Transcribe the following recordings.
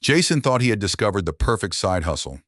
Jason thought he had discovered the perfect side hustle.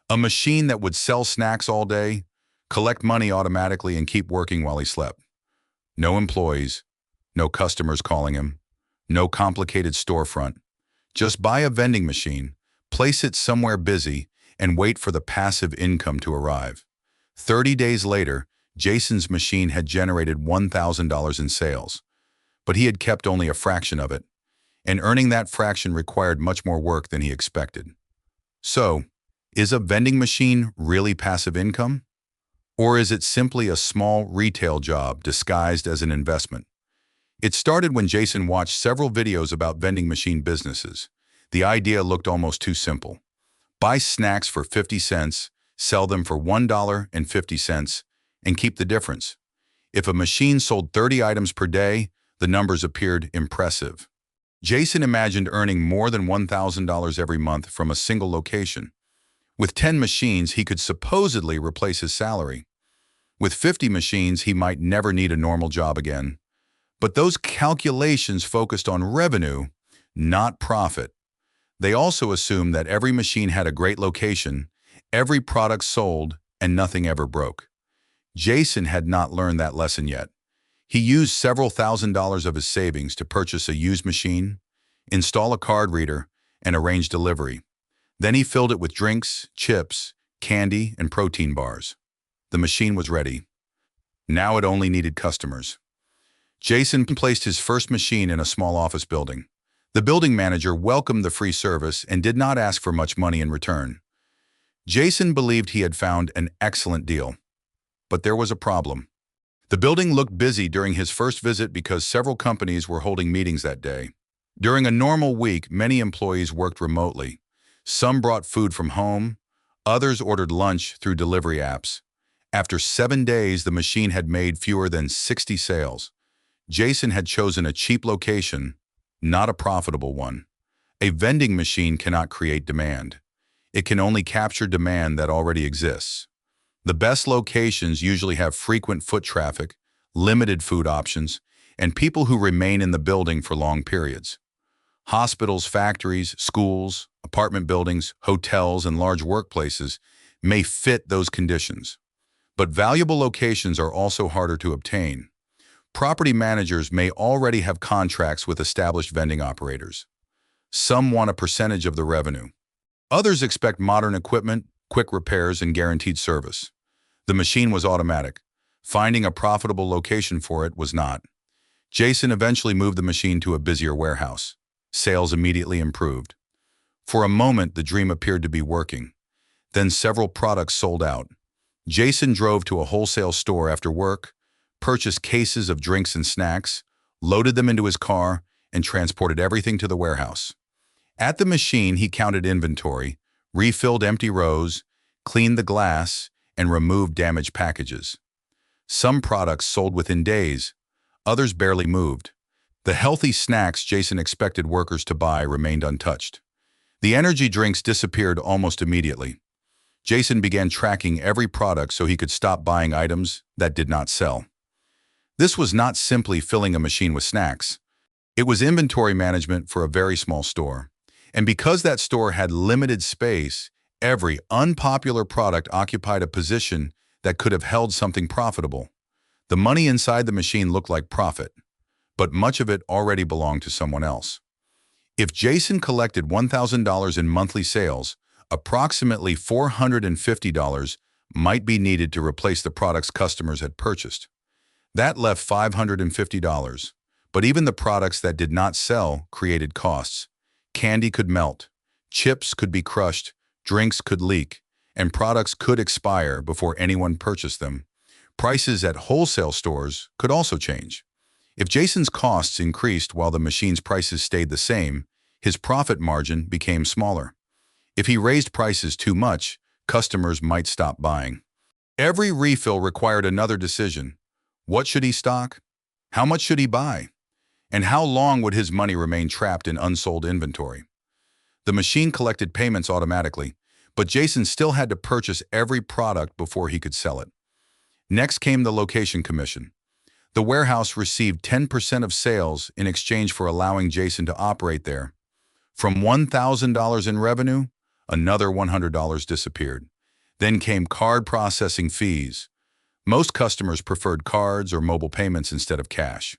A machine that would sell snacks all day, collect money automatically, and keep working while he slept. No employees, no customers calling him, no complicated storefront. Just buy a vending machine, place it somewhere busy, and wait for the passive income to arrive. 30 days later, Jason's machine had generated $1,000 in sales, but he had kept only a fraction of it, and earning that fraction required much more work than he expected. So, is a vending machine really passive income? Or is it simply a small retail job disguised as an investment? It started when Jason watched several videos about vending machine businesses. The idea looked almost too simple. Buy snacks for 50 cents, sell them for $1.50, and keep the difference. If a machine sold 30 items per day, the numbers appeared impressive. Jason imagined earning more than $1,000 every month from a single location. With 10 machines, he could supposedly replace his salary. With 50 machines, he might never need a normal job again. But those calculations focused on revenue, not profit. They also assumed that every machine had a great location, every product sold, and nothing ever broke. Jason had not learned that lesson yet. He used several $1,000s of his savings to purchase a used machine, install a card reader, and arrange delivery. Then he filled it with drinks, chips, candy, and protein bars. The machine was ready. Now it only needed customers. Jason placed his first machine in a small office building. The building manager welcomed the free service and did not ask for much money in return. Jason believed he had found an excellent deal. But there was a problem. The building looked busy during his first visit because several companies were holding meetings that day. During a normal week, many employees worked remotely. Some brought food from home, others ordered lunch through delivery apps. After 7 days, the machine had made fewer than 60 sales. Jason had chosen a cheap location, not a profitable one. A vending machine cannot create demand. It can only capture demand that already exists. The best locations usually have frequent foot traffic, limited food options, and people who remain in the building for long periods. Hospitals, factories, schools, apartment buildings, hotels, and large workplaces may fit those conditions. But valuable locations are also harder to obtain. Property managers may already have contracts with established vending operators. Some want a percentage of the revenue. Others expect modern equipment, quick repairs, and guaranteed service. The machine was automatic. Finding a profitable location for it was not. Jason eventually moved the machine to a busier warehouse. Sales immediately improved. For a moment, the dream appeared to be working. Then several products sold out. Jason drove to a wholesale store after work, purchased cases of drinks and snacks, loaded them into his car, and transported everything to the warehouse. At the machine, he counted inventory, refilled empty rows, cleaned the glass, and removed damaged packages. Some products sold within days, others barely moved. The healthy snacks Jason expected workers to buy remained untouched. The energy drinks disappeared almost immediately. Jason began tracking every product so he could stop buying items that did not sell. This was not simply filling a machine with snacks. It was inventory management for a very small store. And because that store had limited space, every unpopular product occupied a position that could have held something profitable. The money inside the machine looked like profit, but much of it already belonged to someone else. If Jason collected $1,000 in monthly sales, approximately $450 might be needed to replace the products customers had purchased. That left $550, but even the products that did not sell created costs. Candy could melt, chips could be crushed, drinks could leak, and products could expire before anyone purchased them. Prices at wholesale stores could also change. If Jason's costs increased while the machine's prices stayed the same, his profit margin became smaller. If he raised prices too much, customers might stop buying. Every refill required another decision. What should he stock? How much should he buy? And how long would his money remain trapped in unsold inventory? The machine collected payments automatically, but Jason still had to purchase every product before he could sell it. Next came the location commission. The warehouse received 10% of sales in exchange for allowing Jason to operate there. From $1,000 in revenue, another $100 disappeared. Then came card processing fees. Most customers preferred cards or mobile payments instead of cash.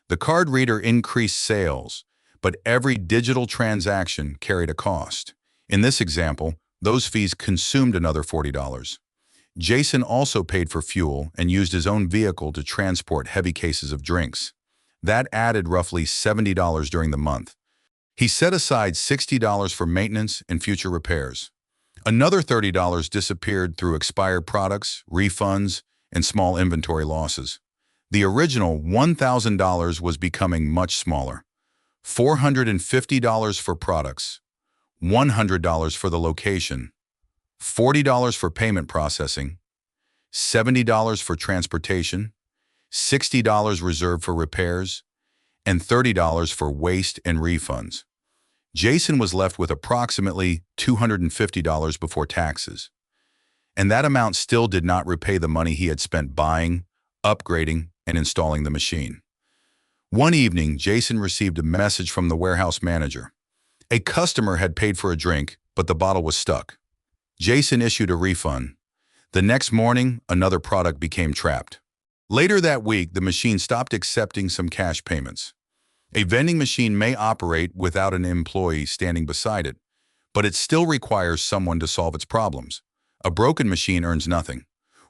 The card reader increased sales, but every digital transaction carried a cost. In this example, those fees consumed another $40. Jason also paid for fuel and used his own vehicle to transport heavy cases of drinks. That added roughly $70 during the month. He set aside $60 for maintenance and future repairs. Another $30 disappeared through expired products, refunds, and small inventory losses. The original $1,000 was becoming much smaller. $450 for products, $100 for the location, $40 for payment processing, $70 for transportation, $60 reserved for repairs, and $30 for waste and refunds. Jason was left with approximately $250 before taxes. And that amount still did not repay the money he had spent buying, upgrading, and installing the machine. One evening, Jason received a message from the warehouse manager. A customer had paid for a drink, but the bottle was stuck. Jason issued a refund. The next morning, another product became trapped. Later that week, the machine stopped accepting some cash payments. A vending machine may operate without an employee standing beside it, but it still requires someone to solve its problems. A broken machine earns nothing.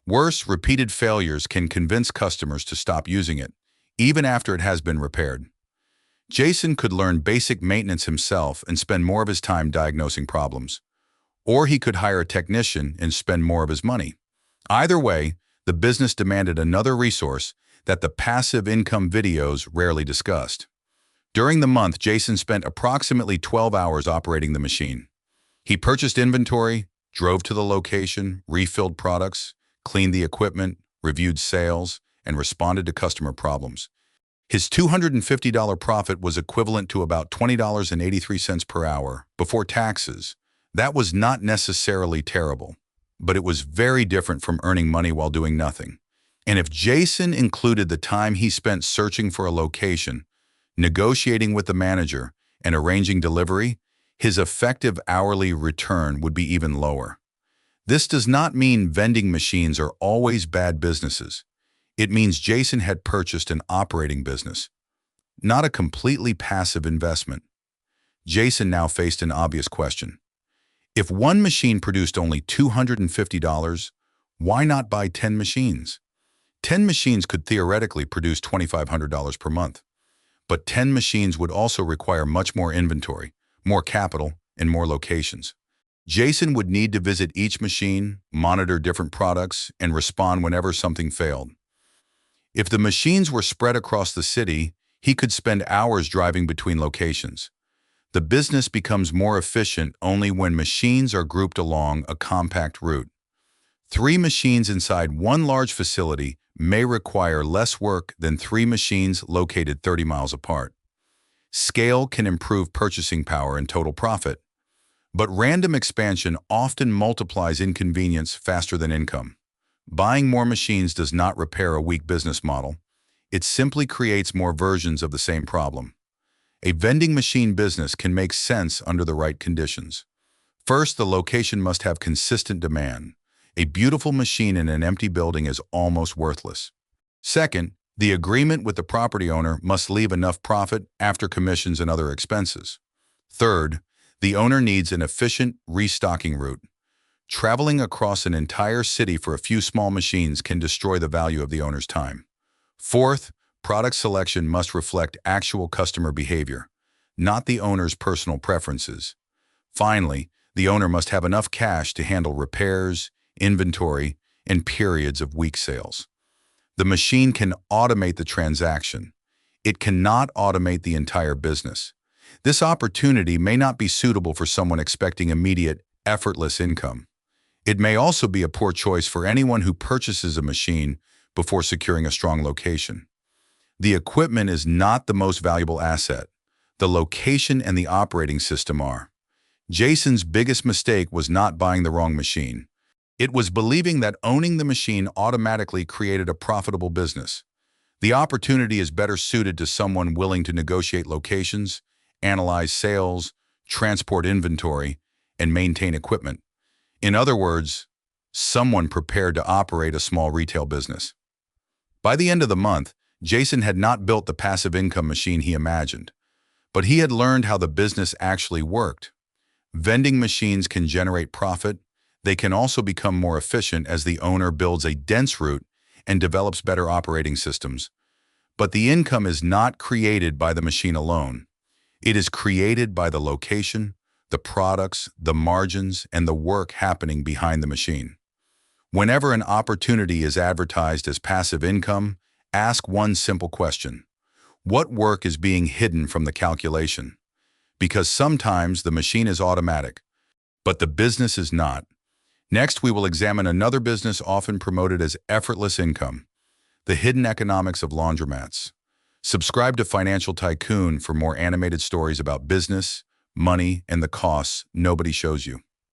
Worse, repeated failures can convince customers to stop using it, even after it has been repaired. Jason could learn basic maintenance himself and spend more of his time diagnosing problems. Or he could hire a technician and spend more of his money. Either way, the business demanded another resource that the passive income videos rarely discussed. During the month, Jason spent approximately 12 hours operating the machine. He purchased inventory, drove to the location, refilled products, cleaned the equipment, reviewed sales, and responded to customer problems. His $250 profit was equivalent to about $20.83 per hour before taxes. That was not necessarily terrible, but it was very different from earning money while doing nothing. And if Jason included the time he spent searching for a location, negotiating with the manager, and arranging delivery, his effective hourly return would be even lower. This does not mean vending machines are always bad businesses. It means Jason had purchased an operating business, not a completely passive investment. Jason now faced an obvious question. If one machine produced only $250, why not buy 10 machines? 10 machines could theoretically produce $2,500 per month. But 10 machines would also require much more inventory, more capital, and more locations. Jason would need to visit each machine, monitor different products, and respond whenever something failed. If the machines were spread across the city, he could spend hours driving between locations. The business becomes more efficient only when machines are grouped along a compact route. 3 machines inside one large facility may require less work than 3 machines located 30 miles apart. Scale can improve purchasing power and total profit, but random expansion often multiplies inconvenience faster than income. Buying more machines does not repair a weak business model. It simply creates more versions of the same problem. A vending machine business can make sense under the right conditions. First, the location must have consistent demand. A beautiful machine in an empty building is almost worthless. Second, the agreement with the property owner must leave enough profit after commissions and other expenses. Third, the owner needs an efficient restocking route. Traveling across an entire city for a few small machines can destroy the value of the owner's time. Fourth, product selection must reflect actual customer behavior, not the owner's personal preferences. Finally, the owner must have enough cash to handle repairs, inventory, and periods of weak sales. The machine can automate the transaction. It cannot automate the entire business. This opportunity may not be suitable for someone expecting immediate, effortless income. It may also be a poor choice for anyone who purchases a machine before securing a strong location. The equipment is not the most valuable asset. The location and the operating system are. Jason's biggest mistake was not buying the wrong machine. It was believing that owning the machine automatically created a profitable business. The opportunity is better suited to someone willing to negotiate locations, analyze sales, transport inventory, and maintain equipment. In other words, someone prepared to operate a small retail business. By the end of the month, Jason had not built the passive income machine he imagined, but he had learned how the business actually worked. Vending machines can generate profit. They can also become more efficient as the owner builds a dense route and develops better operating systems. But the income is not created by the machine alone. It is created by the location, the products, the margins, and the work happening behind the machine. Whenever an opportunity is advertised as passive income, ask one simple question. What work is being hidden from the calculation? Because sometimes the machine is automatic, but the business is not. Next, we will examine another business often promoted as effortless income, the hidden economics of laundromats. Subscribe to Financial Tycoon for more animated stories about business, money, and the costs nobody shows you.